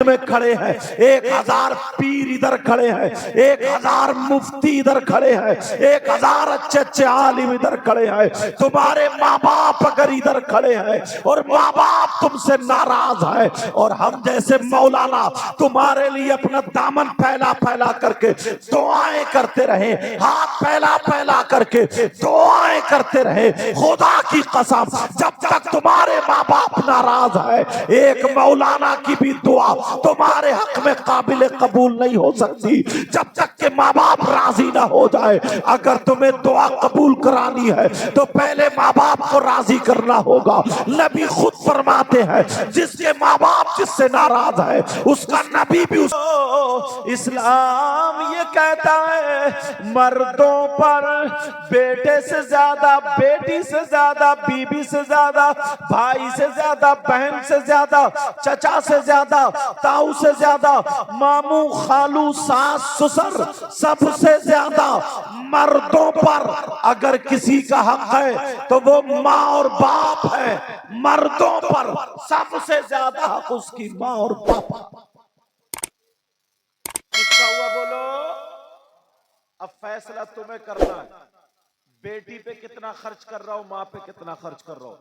में खड़े हैं, 1000 पीर इधर खड़े हैं, 1000 मुफ्ती इधर खड़े हैं, 1000 अच्छे अच्छे आलिम इधर खड़े हैं। तुम्हारे माँ बाप अगर इधर खड़े हैं और माँ बाप तुमसे नाराज है और हम जैसे मौलाना तुम्हारे लिए अपना दामन फैला फैला करके दुआएं करते रहे, हाथ फैला फैला करके दुआएं करते रहे, खुदा की कसम जब तक तुम्हारे माँ बाप नाराज है, एक मौलाना की भी दुआ तुम्हारे हक में काबिल कबूल नहीं हो सकती जब तक के माँ बाप राजी ना हो जाए। अगर तुम्हें दुआ कबूल करानी है तो पहले माँ बाप को राजी करना होगा। नबी खुद फरमाते हैं जिसके माँ बाप जिससे नाराज है उसका नबी भी इस्लाम ये कहता है मर्दों पर बेटे से ज्यादा, बेटी से ज्यादा, बीबी से ज्यादा, भाई से ज्यादा, बहन से ज्यादा, चचा से ज्यादा, ताऊ से ज्यादा, मामू खालू सास ससुर सबसे ज्यादा मर्दों पर अगर किसी का हक है तो वो माँ और बाप है। मर्दों पर सबसे ज्यादा हक उसकी माँ और बाप। किसका हुआ बोलो? अब फैसला तुम्हें करना है। बेटी पे कितना खर्च कर रहा हूं, माँ पे कितना खर्च कर रहा हूं,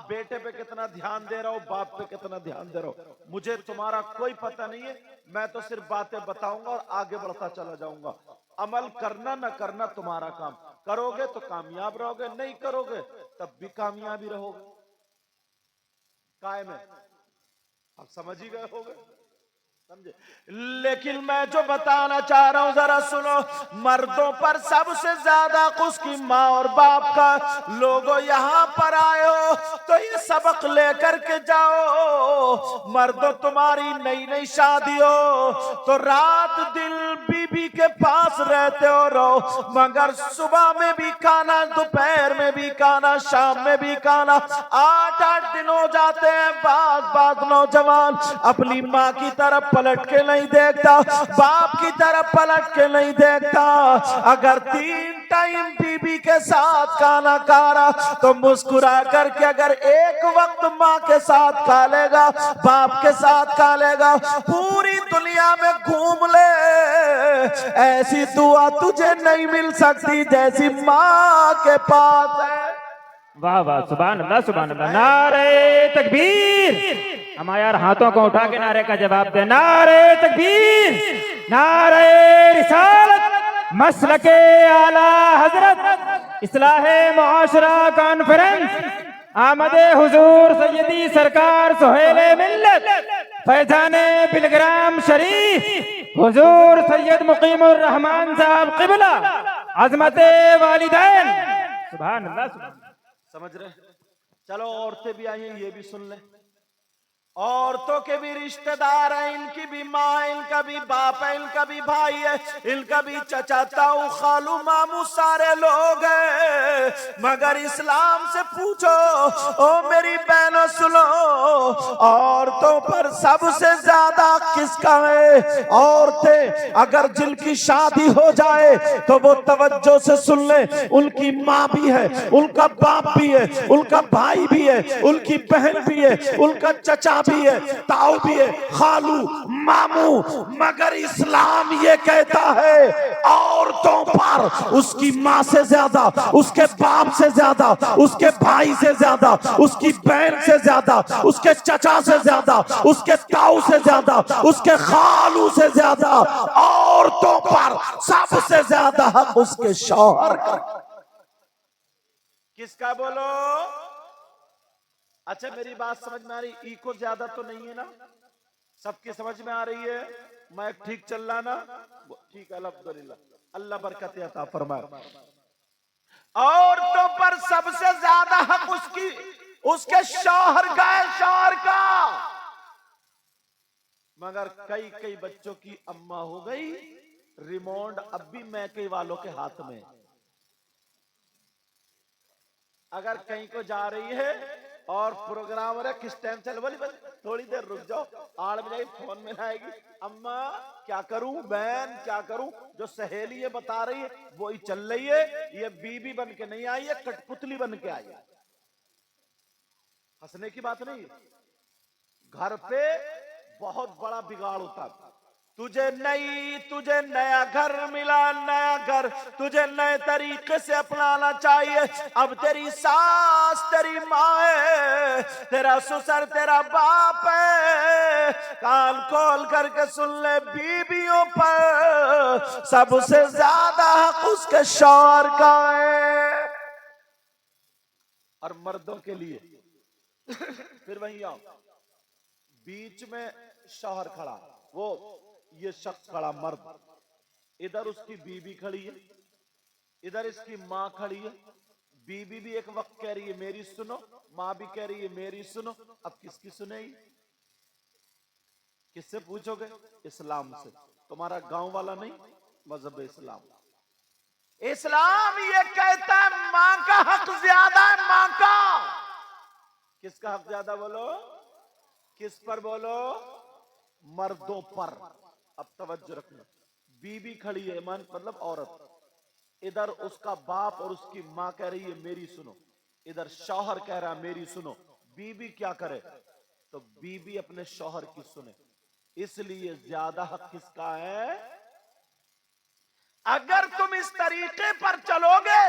बेटे पे कितना ध्यान दे रहा हूं, बाप पे कितना ध्यान दे रहा हूं, मुझे तुम्हारा कोई पता नहीं है। मैं तो सिर्फ बातें बताऊंगा और आगे बढ़ता चला जाऊंगा। अमल करना न करना तुम्हारा काम। करोगे तो कामयाब रहोगे, नहीं करोगे तब भी कामयाबी रहोगे। कायम है, अब समझ ही गए होगे, समझे? लेकिन मैं जो बताना चाह रहा हूं जरा सुनो। मर्दों पर सबसे ज्यादा उसकी माँ और बाप का। लोगों यहां पर आए हो तो ये सबक लेकर के जाओ। मर्दों तुम्हारी नई नई शादी हो तो रात दिन बीबी के पास रहते हो रहो, मगर सुबह में भी खाना, दोपहर में भी खाना, शाम में भी खाना। 8-8 दिन हो जाते हैं। बाद नौजवान अपनी माँ की तरफ पलट के नहीं देखता, बाप की तरफ पलट के नहीं देखता। अगर 3 टाइम बीबी के साथ खाना खा रहा तो मुस्कुरा करके अगर एक वक्त माँ के साथ खा लेगा, बाप के साथ खा लेगा, पूरी दुनिया में घूम ले, ऐसी दुआ तुझे नहीं मिल सकती जैसी माँ के पास है। वाह वाह, सुभान अल्लाह सुभान अल्लाह। नारे तकबीर। हम यार हाथों को उठा के नारे का जवाब दे। नारे तकबीर, नारे रिसालत, मसलके आला हजरत, इस्लाहे मुआशरा कॉन्फ्रेंस, आमदे हुजूर सैयदी सरकार सुहेले मिल्लत, फैजाने बिलग्राम शरीफ, हुजूर सैयद मुकीमुर रहमान साहब क़िबला, अज़मते वालिदैन। सुभान अल्लाह। समझ रहे? चलो औरतें भी आई हैं, ये भी सुन लें। औरतों के भी रिश्तेदार हैं, इनकी भी माँ, इनका भी बाप है, इनका भी भाई है, इनका भी चचा, ताऊ, खालू, मामू सारे लोग हैं। मगर इस्लाम से पूछो, ओ मेरी बहनों सुनो, औरतों पर सबसे ज्यादा किसका है? औरतें अगर जिनकी शादी हो जाए तो वो तवज्जो से सुन ले, उनकी माँ भी है, उनका बाप भी है, उनका भाई भी है, उनकी बहन भी है, उनका चचा भी है, ताऊ भी है, खालू, मामू। मगर इस्लाम ये कहता है औरतों पर उसकी माँ से ज्यादा, उसके बाप से ज्यादा, उसके भाई से ज्यादा, उसकी बहन से ज्यादा, उसके चचा से ज्यादा, उसके ताऊ से ज्यादा, उसके खालू से ज्यादा औरतों पर सबसे ज्यादा हक उसके शौहर का। किसका बोलो? अच्छा मेरी बात समझ में आ रही? इको ज्यादा तो नहीं है ना? सबकी समझ में आ रही है? मैं ठीक चल रहा ना? ठीक है, अल्हम्दुलिल्लाह, अल्लाह बरकत अता फरमाए। औरतों पर सबसे ज्यादा हक उसके शौहर का है, शौहर का। मगर कई बच्चों की अम्मा हो गई, रिमोट अब भी मैके वालों के हाथ में। अगर कहीं को जा रही है और प्रोग्राम है, किस टाइम चल, बोली थोड़ी देर रुक जाओ, आड़ में जाएगी, फोन में आएगी, अम्मा क्या करूं, बहन क्या करूं। जो सहेली ये बता रही है वो ही चल रही है, ये बीबी बन के नहीं आई है, कठपुतली बन के आई है। हंसने की बात नहीं। घर पे बहुत बड़ा बिगाड़ होता है। तुझे नया घर मिला, नया घर तुझे नए तरीके से अपनाना चाहिए। अब तेरी सास तेरी माँ है, तेरा ससुर तेरा बाप है, कान खोल करके सुन ले, बीवियों पर सबसे ज्यादा हक उसके शौहर का है। और मर्दों के लिए फिर वहीं आओ, बीच में शौहर खड़ा, वो ये शख्स खड़ा मर्द, इधर उसकी बीवी खड़ी है, इधर इसकी माँ खड़ी है। बीवी भी एक वक्त कह रही है मेरी सुनो, माँ भी कह रही है मेरी सुनो। अब किसकी सुनेगी? किससे पूछोगे? इस्लाम से। तुम्हारा गांव वाला नहीं, मजहब इस्लाम। इस्लाम ये कहता है माँ का हक ज्यादा है, माँ का। किसका हक ज्यादा बोलो? किस पर बोलो? मर्दों पर। अब तवज्जो रखना, बीबी खड़ी है, मतलब औरत, इधर उसका बाप और उसकी माँ कह रही है मेरी सुनो, इधर शौहर कह रहा है मेरी सुनो। बीबी क्या करे? तो बीबी अपने शौहर की सुने। इसलिए ज्यादा हक किसका है? अगर तुम इस तरीके पर चलोगे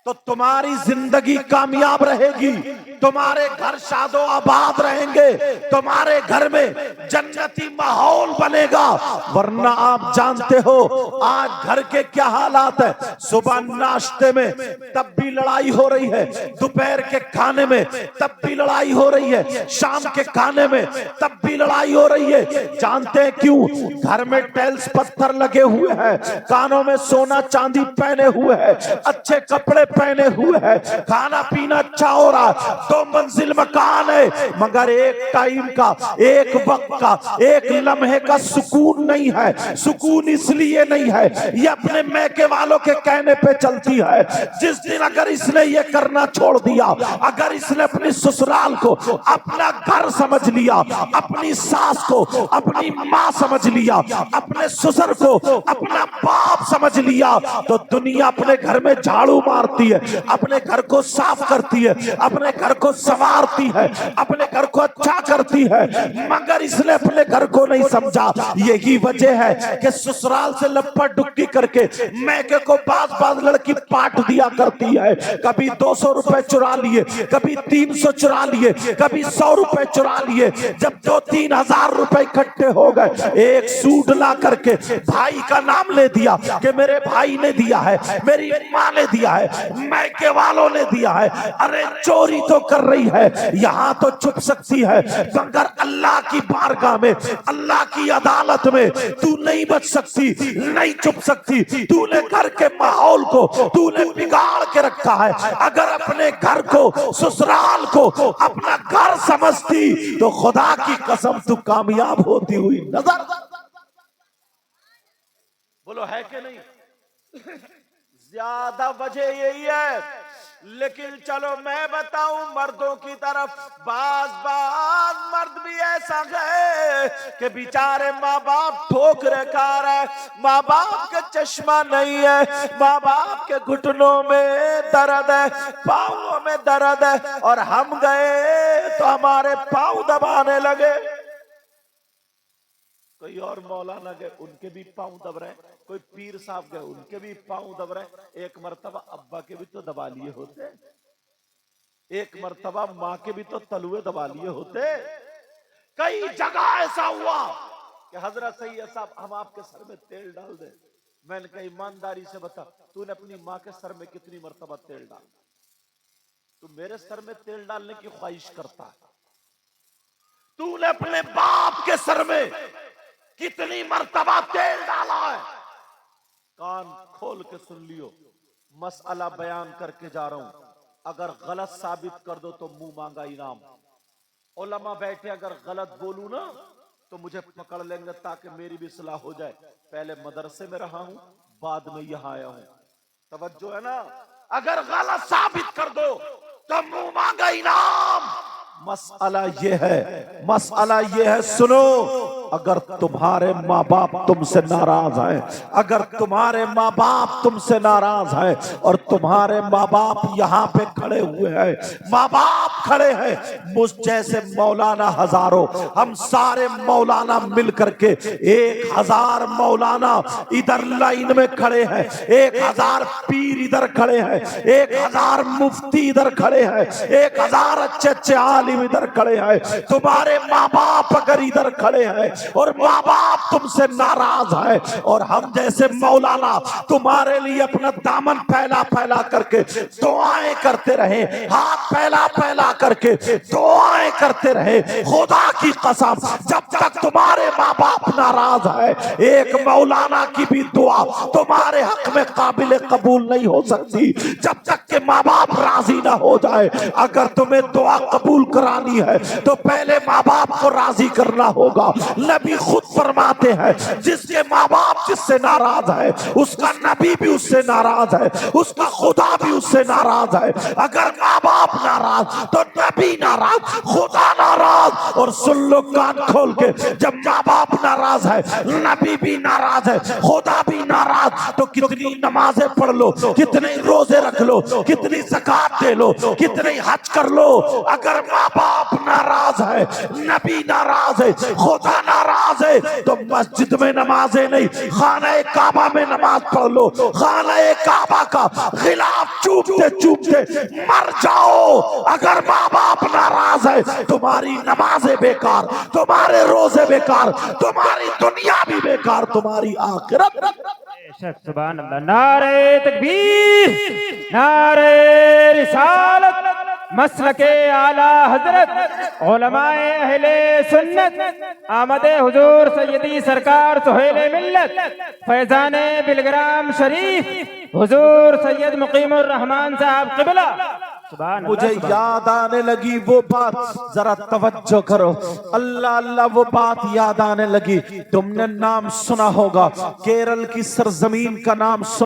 तो तुम्हारी जिंदगी कामयाब रहेगी, तुम्हारे घर शादो आबाद रहेंगे, तुम्हारे घर में जन्नती माहौल बनेगा। वरना आप जानते हो आज घर के क्या हालात है। सुबह नाश्ते में तब भी लड़ाई हो रही है, दोपहर के खाने में तब भी लड़ाई हो रही है, शाम के खाने में तब भी लड़ाई हो रही है। जानते हैं क्यों? घर में टाइल्स पत्थर लगे हुए हैं, कानों में सोना चांदी पहने हुए हैं, अच्छे कपड़े पहने हुए हैं, खाना पीना अच्छा हो रहा, 2 मंजिल मकान है, मगर एक टाइम का, एक वक्त का, एक लम्हे का सुकून नहीं है। सुकून इसलिए नहीं है, ये अपने मैके वालों के कहने पे चलती है। जिस दिन अगर इसने ये करना छोड़ दिया, अगर इसने अपनी ससुराल को अपना घर समझ लिया, अपनी सास को अपनी माँ समझ लिया, अपने ससुर को अपना बाप समझ लिया, तो दुनिया अपने घर में झाड़ू मारती है, अपने घर को साफ करती है, अपने घर को संवारती है, अपने घर को अच्छा करती है। मगर इसने अपने घर को नहीं समझा। यही वजह है कि ससुराल से लपट डुक्की करके मैके को बाज लड़की पाट दिया करती है। कभी 200 रुपए चुरा लिए, कभी 300 चुरा लिए, कभी 100 रुपए चुरा लिए। जब 2-3 हजार रुपए इकट्ठे हो गए, एक सूट ला करके भाई का नाम ले दिया कि मेरे भाई ने दिया है, मेरी माँ ने दिया है, मैके वालों ने दिया है। अरे चोरी तो कर रही है, यहाँ तो छुप सकती है, मगर अल्लाह की बारगाह में, अल्लाह की अदालत में तू नहीं बच सकती, नहीं छुप सकती। तूने घर के माहौल को तूने बिगाड़ के रखा है। अगर अपने घर को, ससुराल को अपना घर समझती तो खुदा की कसम तू कामयाब होती हुई नजर। बोलो है कि नहीं? ज्यादा वजह यही है। लेकिन चलो मैं बताऊं मर्दों की तरफ, बाज मर्द भी ऐसा है कि बेचारे माँ बाप ठोकरे खा रहे हैं, माँ बाप के चश्मा नहीं है, माँ बाप के घुटनों में दर्द है, पाँवों में दर्द है, और हम गए तो हमारे पाँव दबाने लगे। कोई और मौलाना गए, उनके भी पाँव दब रहे, कोई पीर साहब गए, उनके भी पाँव दब रहे। एक मर्तबा अब्बा के भी तो दबा लिए होते, एक मर्तबा माँ के भी तो तलुए दबा लिए होते। कई जगह ऐसा हुआ कि हजरत सैयद साहब हम आपके सर में तेल डाल दे। मैंने कहा ईमानदारी से बता, तूने अपनी माँ के सर में कितनी मर्तबा तेल डाल? तू मेरे सर में तेल डालने की ख्वाहिश करता है? तूने अपने बाप के सर में कितनी मर्तबा तेल डाला है? कान खोल के सुन लियो, मसला बयान करके जा रहा हूं। अगर गलत साबित कर दो तो मुंह मांगा इनाम। उलमा बैठे, अगर गलत बोलूं ना तो मुझे पकड़ लेंगे ताकि मेरी भी सलाह हो जाए। पहले मदरसे में रहा हूं, बाद में यहां आया हूं। तवज्जो है ना? अगर गलत साबित कर दो तो मुंह मांगा इनाम। मसला ये है, मसला ये है, सुनो। अगर तुम्हारे माँ बाप तुमसे नाराज है, अगर तुम्हारे माँ बाप तुमसे नाराज है और तुम्हारे माँ बाप यहाँ पे खड़े हुए हैं, माँ बाप खड़े हैं, मुझ जैसे मौलाना हजारों, हम सारे मौलाना मिल करके 1000 मौलाना इधर लाइन में खड़े हैं, 1000 पीर इधर खड़े हैं, 1000 मुफ्ती इधर खड़े हैं, 1000 अच्छे अच्छे आलिम इधर खड़े हैं। तुम्हारे माँ बाप अगर इधर खड़े हैं और माँ बाप तुमसे नाराज है और हम जैसे मौलाना तुम्हारे लिए अपना दामन फैला फैला करके दुआएं करते रहे, हाथ फैला फैला करके दुआएं करते रहे, खुदा की कसम जब तक तुम्हारे माँ बाप नाराज है, एक मौलाना की भी दुआ तुम्हारे हक में काबिल कबूल नहीं हो सकती जब तक के माँ बाप राजी ना हो जाए। अगर तुम्हें दुआ कबूल करानी है तो पहले माँ बाप को राजी करना होगा। नबी खुद फरमाते हैं जिसके माँ बाप जिससे नाराज है उसका नबी भी उससे नाराज है, उसका खुदा भी उससे नाराज है। अगर माँ बाप नाराज तो नबी नाराज, खुदा नाराज। और सुन लो कान खोल के, जब माँ बाप नाराज है, नबी भी नाराज है, खुदा भी नाराज, तो कितनी नमाजें पढ़ लो, कितने रोजे रख लो, कितनी ज़कात दे लो, कितने हज कर लो, अगर माँ बाप नाराज है, नबी नाराज है, खुदा नाराज है, तो मस्जिद में नमाजें नहीं, खाना काबा में नमाज पढ़ लो। खाना काबा का खिलाफ चूमते चूमते मर जाओ। अगर माँ बाप नाराज है, तुम्हारी नमाजें बेकार, तुम्हारे रोजे बेकार, तुम्हारी दुनिया भी बेकार, तुम्हारी आखिरत। सुभान अल्लाह। नारे तकबीर, नारे रिसालत, मसलके आला हजरत, उलमाए अहले सुन्नत, आमदे हुजूर सैयदी सरकार सुहेले मिल्लत, फैजाने बिलग्राम शरीफ हुजूर सैयद मुकीमुर रहमान साहब क़िबला। मुझे याद आने लगी वो बात, जरा तवज्जो करो, अल्लाह अल्लाह, वो बात याद आने लगी। तुमने नाम सुना होगा, केरल की सरजमीन का नाम सुना